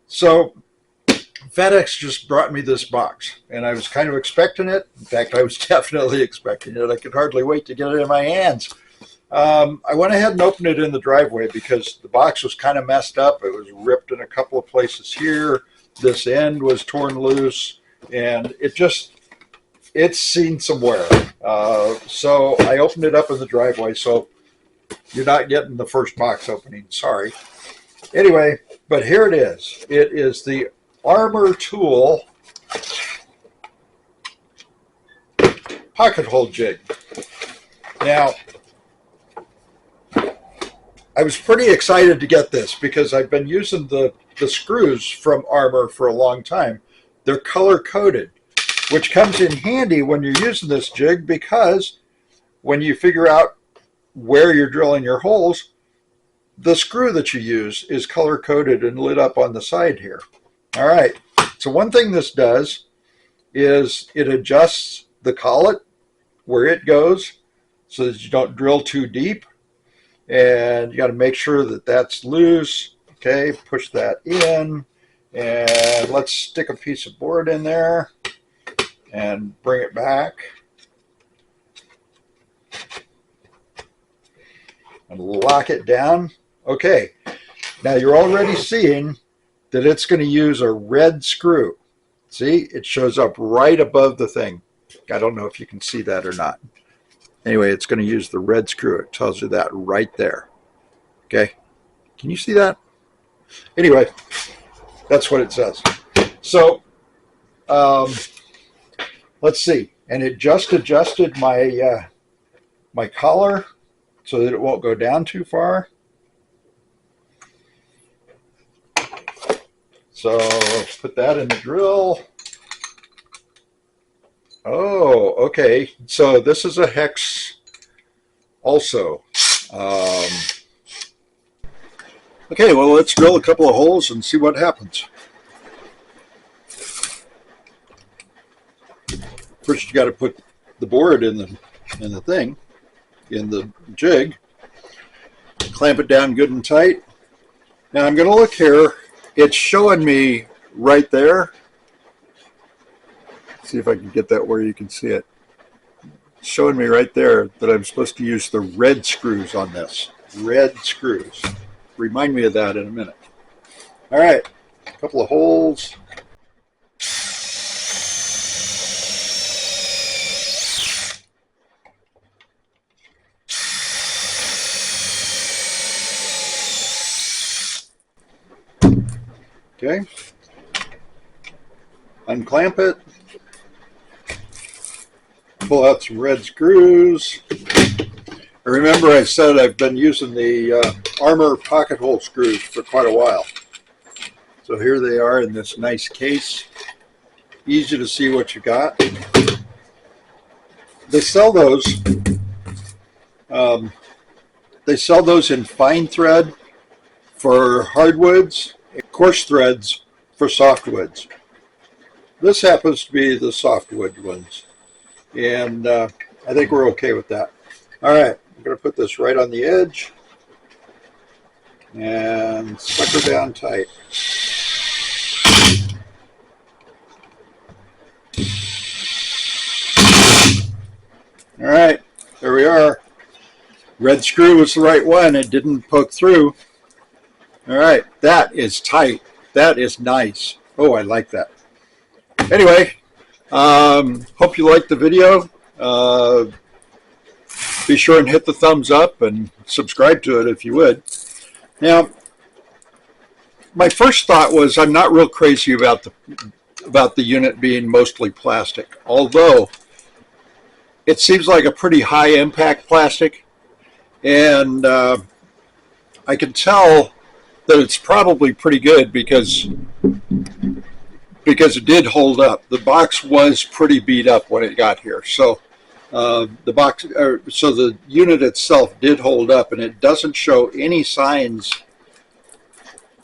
So FedEx just brought me this box, and I was kind of expecting it. In fact, I was definitely expecting it. I could hardly wait to get it in my hands. I went ahead and opened it in the driveway because the box was kind of messed up. It was ripped in a couple of places here. This end was torn loose, and it's seen some wear. So I opened it up in the driveway, so you're not getting the first box opening. Sorry. Anyway, but here it is. It is the Armor Tool Pocket Hole Jig. Now, I was pretty excited to get this because I've been using the screws from Armor for a long time. They're color-coded, which comes in handy when you're using this jig because when you figure out where you're drilling your holes, the screw that you use is color-coded and lit up on the side here. All right, so one thing this does is it adjusts the collet where it goes so that you don't drill too deep, and you got to make sure that that's loose. Okay, push that in, and let's stick a piece of board in there and bring it back and lock it down. Okay, now you're already seeing that it's going to use a red screw. See, it shows up right above the thing. I don't know if you can see that or not. Anyway, it's going to use the red screw. It tells you that right there. Okay, can you see that? Anyway, that's what it says. So let's see. And it just adjusted my my collar so that it won't go down too far. So put that in the drill. Oh, okay. So this is a hex also. Okay, well, let's drill a couple of holes and see what happens. First, you got to put the board in the thing, in the jig. Clamp it down good and tight. Now I'm going to look here. It's showing me right there. See if I can get that where you can see it. It's showing me right there that I'm supposed to use the red screws on this. Red screws. Remind me of that in a minute. All right, a couple of holes. Okay, unclamp it, pull out some red screws. Remember I said I've been using the Armor pocket hole screws for quite a while. So here they are in this nice case. Easy to see what you got. They sell those. They sell those in fine thread for hardwoods, coarse threads for softwoods. This happens to be the softwood ones, and I think we're okay with that. All right, I'm going to put this right on the edge and sucker down tight. All right, there we are. Red screw was the right one. It didn't poke through. All right, that is tight. That is nice. Oh, I like that. Anyway, hope you liked the video. Be sure and hit the thumbs up and subscribe to it if you would. Now, my first thought was I'm not real crazy about the unit being mostly plastic, although it seems like a pretty high impact plastic, and I can tell that it's probably pretty good because it did hold up. The box was pretty beat up when it got here, so so the unit itself did hold up, and it doesn't show any signs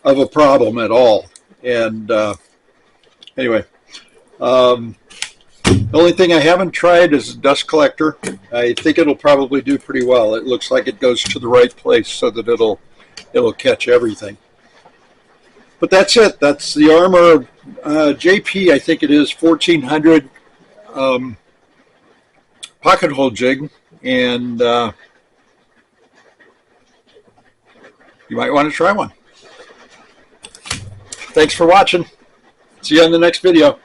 of a problem at all. And anyway, the only thing I haven't tried is a dust collector. I think it'll probably do pretty well. It looks like it goes to the right place so that it'll catch everything. But that's it. That's the Armor JP, I think it is, 1400 pocket hole jig. And you might want to try one. Thanks for watching. See you on the next video.